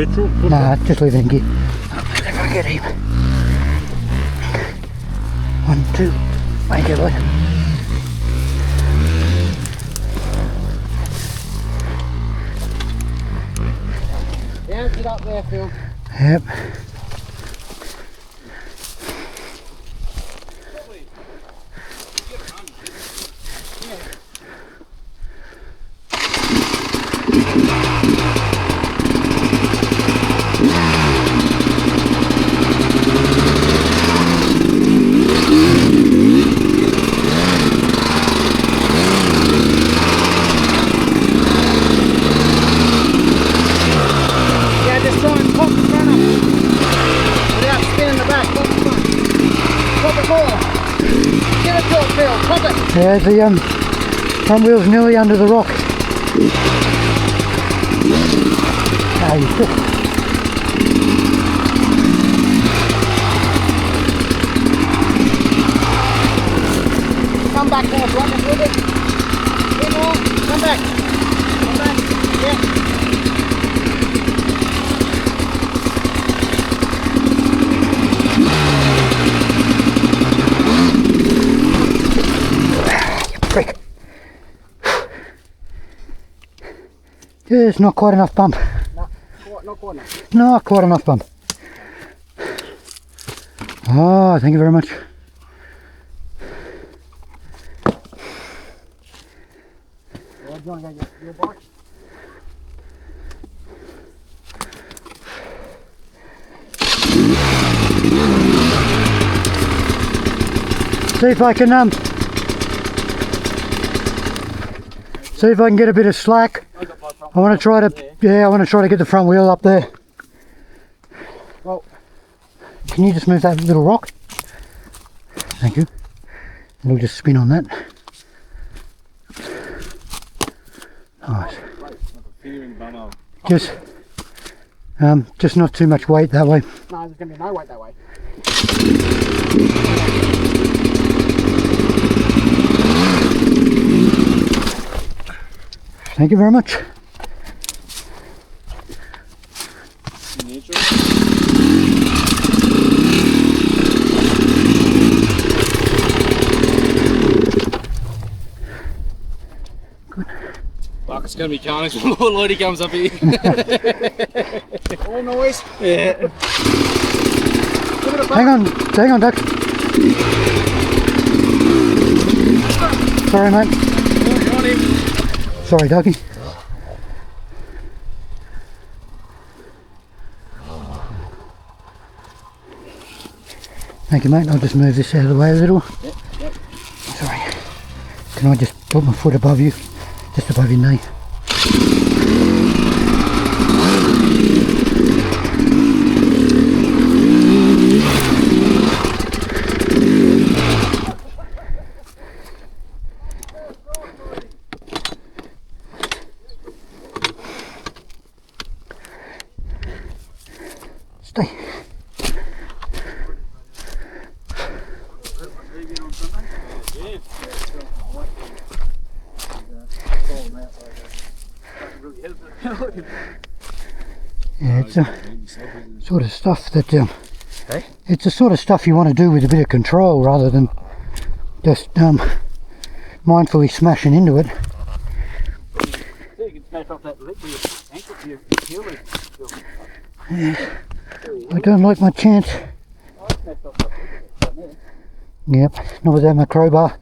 neutral? Nah, just leave it in gear. If I get him. 1, 2, thank you, boy. Bounce it up there, Phil. Yep. Yeah, the front wheel's nearly under the rock. Ah, you should. Come back more, right a little bit. Get more, come back. Come back, yeah. Freak. Just not quite enough bump. No, not quite enough. Not quite enough bump. Oh, thank you very much. Well, do you want to go get your bike? See if I can see if I can get a bit of slack. I want to try to, yeah, I want to try to get the front wheel up there. Well, can you just move that little rock? Thank you. And we'll just spin on that. Nice. Just not too much weight that way. no, there's going to be no weight that way. Thank you very much. Good. Fuck, it's going to be carnage when Lord Lloydie comes up here. All noise. Yeah. Hang on, Duck. Sorry, mate. Sorry, Ducky. Thank you, mate. I'll just move this out of the way a little. Yep. Sorry. Can I just put my foot above you? Just above your knee. Stay. Yeah, it's a sort of stuff that it's the sort of stuff you want to do with a bit of control rather than just mindfully smashing into it. You can smash off that lip with your ankle, your heel. Yeah, I don't like my chance. Yep, not without my crowbar.